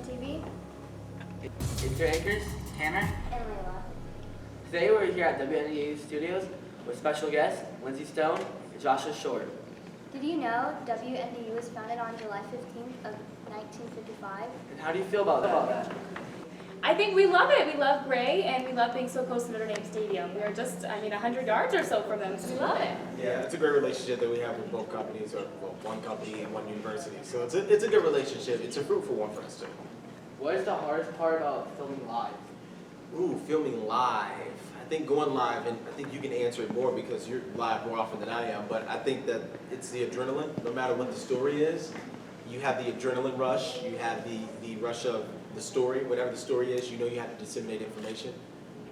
TV. It's your anchors, Tanner And Layla. Today we're here at WNDU Studios with special guests Lindsay Stone and Joshua Short. Did you know WNDU was founded on July 15th of 1955? And how do you feel about that? I think we love it. We love Gray, and we love being so close to Notre Dame Stadium. We are just, 100 yards or so from them, so we love it. Yeah, it's a great relationship that we have with both companies, or well, one company and one university. So it's a good relationship. It's a fruitful one for us too. What is the hardest part about filming live? Ooh, filming live. I think going live, and I think you can answer it more because you're live more often than I am, but I think that it's the adrenaline. No matter what the story is, you have the adrenaline rush, you have the rush of the story, whatever the story is, you know you have to disseminate information.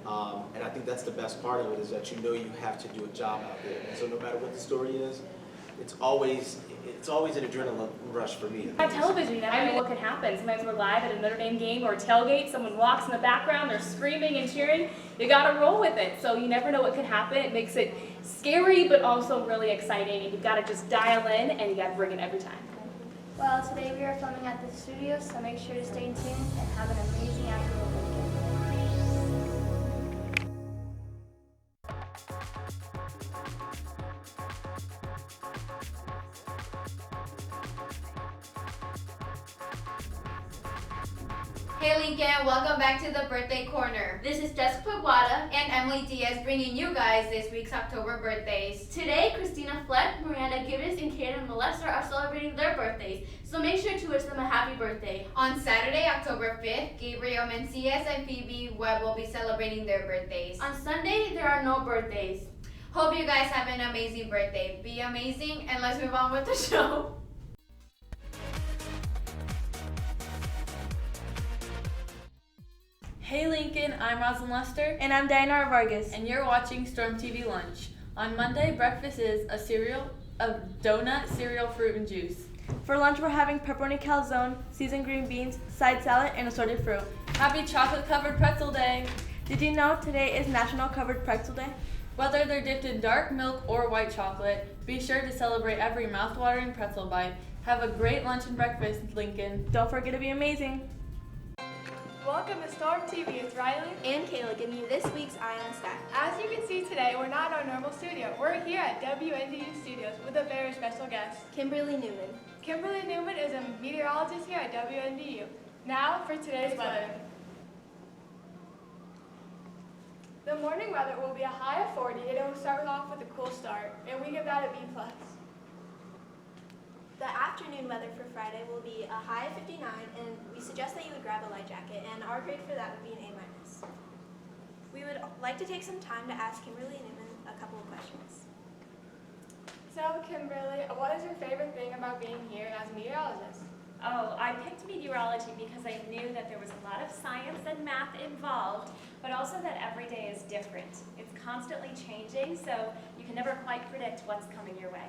And I think that's the best part of it, is that you know you have to do a job out there. And so no matter what the story is, it's always an adrenaline rush for me. On television, you never know what could happen. Sometimes we're live at a Notre Dame game or a tailgate, someone walks in the background, they're screaming and cheering. You gotta roll with it, so you never know what could happen. It makes it scary, but also really exciting, and you've gotta just dial in, and you gotta bring it every time. Well, today we are filming at the studio, so make sure to stay tuned and have an amazing afternoon. Hey Lincoln, welcome back to the Birthday Corner. This is Jessica Paguada and Emily Diaz bringing you guys this week's October birthdays. Today, Christina Fleck, Miranda Gibbons, and Kaden Molester are celebrating their birthdays, so make sure to wish them a happy birthday. On Saturday, October 5th, Gabriel Mencias and Phoebe Webb will be celebrating their birthdays. On Sunday, there are no birthdays. Hope you guys have an amazing birthday. Be amazing, and let's move on with the show. Hey Lincoln, I'm Rosalind Lester. And I'm Diana Vargas. And you're watching Storm TV Lunch. On Monday, breakfast is a donut, cereal, fruit, and juice. For lunch, we're having pepperoni calzone, seasoned green beans, side salad, and assorted fruit. Happy Chocolate-Covered Pretzel Day! Did you know today is National Covered Pretzel Day? Whether they're dipped in dark milk or white chocolate, be sure to celebrate every mouth-watering pretzel bite. Have a great lunch and breakfast, Lincoln. Don't forget to be amazing. Welcome to Storm TV. It's Riley and Kayla giving you this week's Eye on the Sky. As you can see today, we're not in our normal studio. We're here at WNDU Studios with a very special guest, Kimberly Newman. Kimberly Newman is a meteorologist here at WNDU. Now for today's weather. The morning weather will be a high of 40, and it will start off with a cool start, and we give that a B+. The afternoon weather for Friday will be a high of 59, and we suggest that you would grab a light jacket, and our grade for that would be an A-. We would like to take some time to ask Kimberly Newman a couple of questions. So, Kimberly, what is your favorite thing about being here as a meteorologist? Oh, I picked meteorology because I knew that there was a lot of science and math involved, but also that every day is different. It's constantly changing, so you can never quite predict what's coming your way.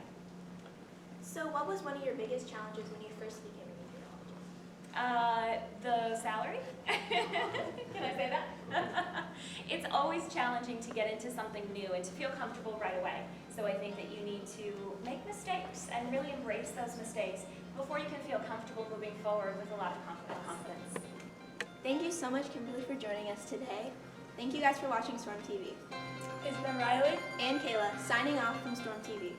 So what was one of your biggest challenges when you first became a meteorologist? The salary? Can I say that? It's always challenging to get into something new and to feel comfortable right away. So I think that you need to make mistakes and really embrace those mistakes before you can feel comfortable moving forward with a lot of confidence. Thank you so much, Kimberly, for joining us today. Thank you guys for watching Storm TV. It's been Riley and Kayla signing off from Storm TV.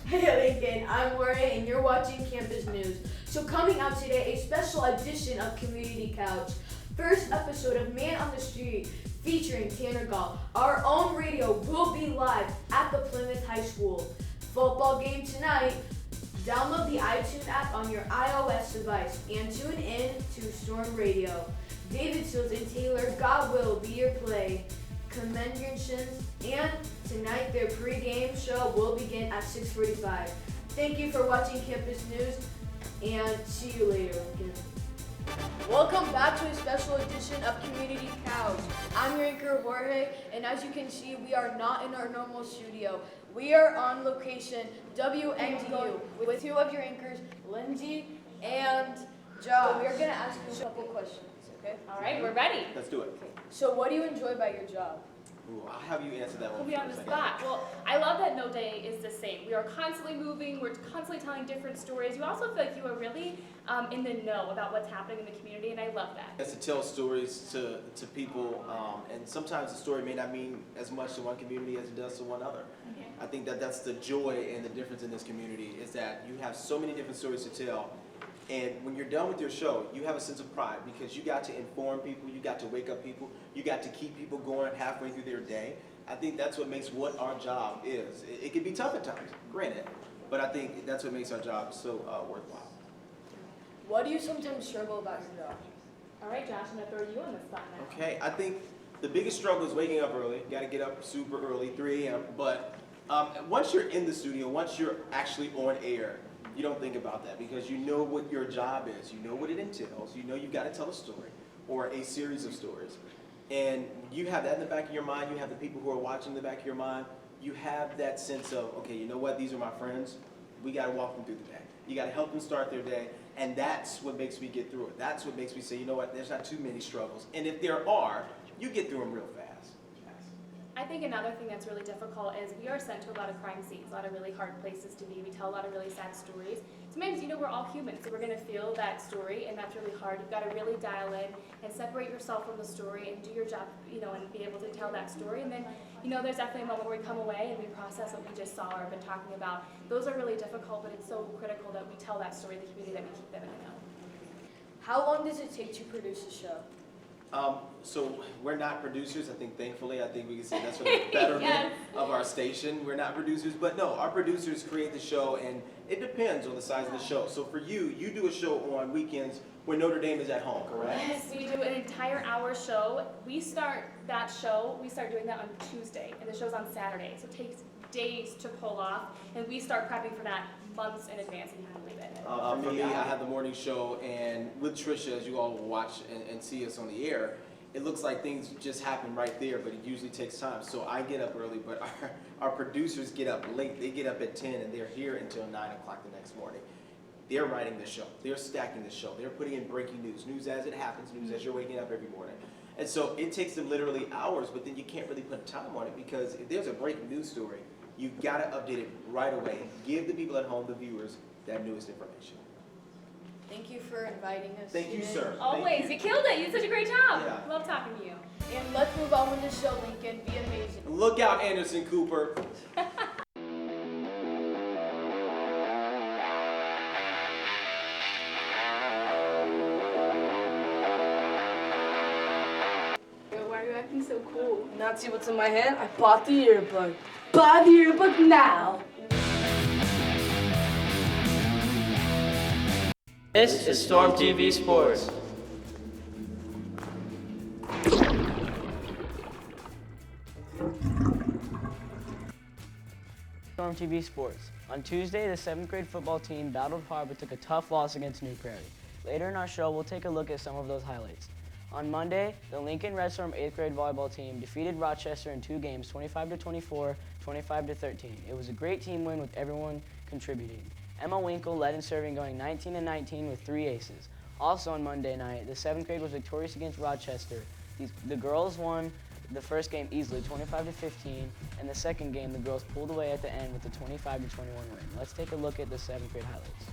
Hey Lincoln, I'm Warren and you're watching Campus News. So coming out today, a special edition of Community Couch. First episode of Man on the Street featuring Tanner Gall. Our own radio will be live at the Plymouth High School. Football game tonight. Download the iTunes app on your iOS device and tune in to Storm Radio. David Sills and Taylor God will be your play. Conventions, and tonight their pre-game show will begin at 6:45. Thank you for watching Campus News, and see you later, Lincoln. Welcome back to a special edition of Community Couch. I'm your anchor, Jorge, and as you can see, we are not in our normal studio. We are on location, WNDU, with two of your anchors, Lindsay and Josh. We are going to ask you a couple questions, okay? All right, we're ready. Let's do it. So what do you enjoy about your job? Ooh, I'll have you answer that one. Put me on the first. spot. Well, I love that no day is the same. We are constantly moving. We're constantly telling different stories. You also feel like you are really in the know about what's happening in the community, and I love that. It's to tell stories to people, and sometimes the story may not mean as much to one community as it does to one other. I think that that's the joy and the difference in this community is that you have so many different stories to tell. And when you're done with your show, you have a sense of pride because you got to inform people, you got to wake up people, you got to keep people going halfway through their day. I think that's what makes what our job is. It can be tough at times, granted, but I think that's what makes our job so worthwhile. What do you sometimes struggle about your job? All right, Josh, I'm going to throw you on the spot now. Okay, I think the biggest struggle is waking up early. Got to get up super early, 3 a.m. But once you're in the studio, once you're actually on air, you don't think about that because you know what your job is. You know what it entails. You know you've got to tell a story or a series of stories. And you have that in the back of your mind. You have the people who are watching in the back of your mind. You have that sense of, okay, you know what? These are my friends. We got to walk them through the day. You got to help them start their day. And that's what makes me get through it. That's what makes me say, you know what? There's not too many struggles. And if there are, you get through them real fast. I think another thing that's really difficult is we are sent to a lot of crime scenes, a lot of really hard places to be. We tell a lot of really sad stories. Sometimes, you know, we're all human, so we're going to feel that story, and that's really hard. You've got to really dial in and separate yourself from the story and do your job, you know, and be able to tell that story. And then, you know, there's definitely a moment where we come away and we process what we just saw or have been talking about. Those are really difficult, but it's so critical that we tell that story to the community, that we keep them in the know. How long does it take to produce a show? So we're not producers. I think, thankfully, I think we can say that's for the betterment Yes. of our station. We're not producers, but no, our producers create the show, and it depends on the size of the show. So for you, you do a show on weekends when Notre Dame is at home, correct? Yes, we do an entire hour show. We start doing that on Tuesday, and the show's on Saturday. So it takes days to pull off, and we start prepping for that months in advance, and you can believe it. For me, I have the morning show, and with Trisha, as you all will watch and see us on the air, it looks like things just happen right there, but it usually takes time. So I get up early, but our producers get up late. They get up at 10, and they're here until 9 o'clock the next morning. They're writing the show. They're stacking the show. They're putting in breaking news as it happens, news as you're waking up every morning. And so it takes them literally hours, but then you can't really put time on it because if there's a breaking news story, you've got to update it right away. Give the people at home, the viewers, that newest information. Thank you for inviting us. Thank you, sir. Always. You killed it. You did such a great job. Yeah. Love talking to you. And let's move on with the show, Lincoln. Be amazing. Look out, Anderson Cooper. Why are you acting so cool? Not see what's in my hand? I bought the yearbook. Buy the yearbook now. This is Storm TV Sports. Storm TV Sports. On Tuesday, the 7th grade football team battled hard but took a tough loss against New Prairie. Later in our show, we'll take a look at some of those highlights. On Monday, the Lincoln Red Storm 8th grade volleyball team defeated Rochester in 2 games, 25-24, 25-13. It was a great team win with everyone contributing. Emma Winkle led in serving, going 19-19 with 3 aces. Also on Monday night, the 7th grade was victorious against Rochester. The girls won the first game easily, 25-15, and the second game, the girls pulled away at the end with a 25-21 win. Let's take a look at the 7th grade highlights.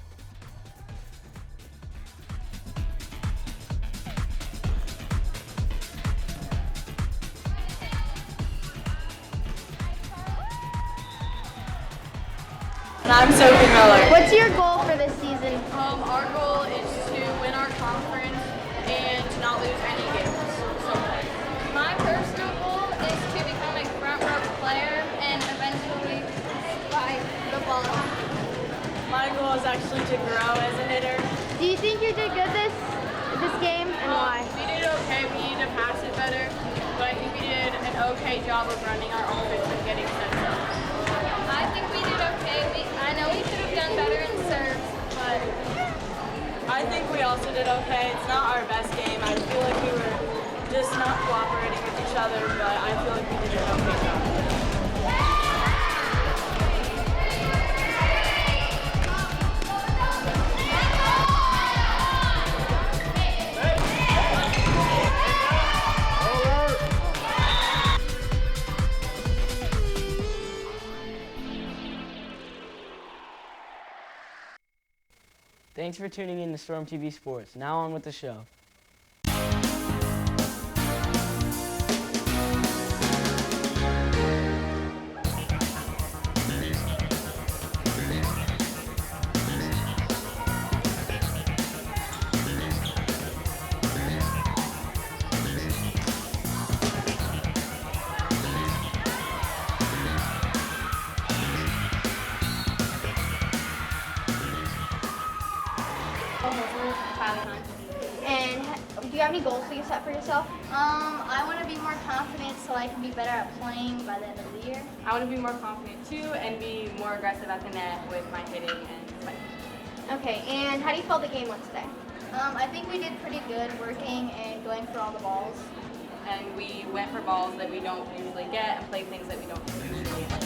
And I'm Sophie Miller. What's your goal for this season? Our goal is to win our conference and to not lose any games. My personal goal is to become a front row player and eventually buy the ball. My goal is actually to grow as a hitter. Do you think you did good this game, and why? We did okay. We need to pass it better, but I think we did an okay job of running our offense and getting sets up. I think we did okay. I know we could have done better in serves, but I think we also did okay. It's not our best game. I feel like we were just not cooperating with each other, but I feel like we did an okay job. Thanks for tuning in to Storm TV Sports. Now on with the show. And do you have any goals that you set for yourself? I want to be more confident so I can be better at playing by the end of the year. I want to be more confident too and be more aggressive at the net with my hitting and spiking. Okay, and how do you feel the game went today? I think we did pretty good working and going for all the balls. And we went for balls that we don't usually get and played things that we don't usually get.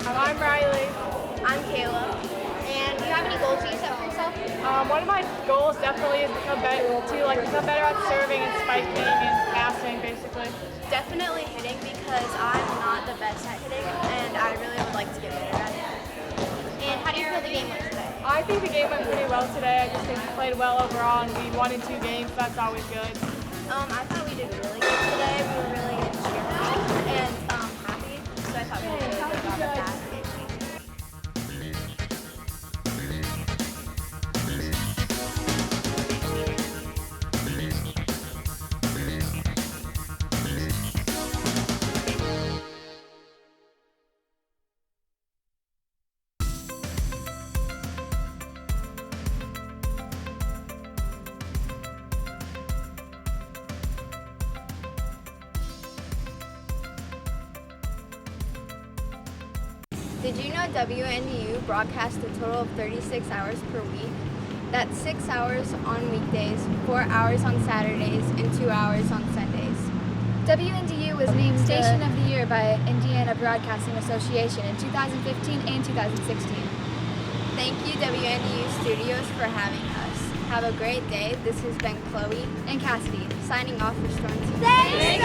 I'm Riley. I'm Kayla. And do you have any goals that you set for yourself? One of my goals definitely is to become better at serving and spiking and passing, basically. Definitely hitting because I'm not the best at hitting and I really would like to get better at it. And how do you feel the game went today? I think the game went pretty well today. I just think we played well overall and we won in 2 games. So that's always good. I thought we did really good today. We were really cheerful and happy. So I thought we did a really good job at that. Did you know WNDU broadcasts a total of 36 hours per week? That's 6 hours on weekdays, 4 hours on Saturdays, and 2 hours on Sundays. WNDU was named Station of the Year by Indiana Broadcasting Association in 2015 and 2016. Thank you, WNDU Studios, for having us. Have a great day. This has been Chloe And Cassidy. signing off for Storm TV. Thanks,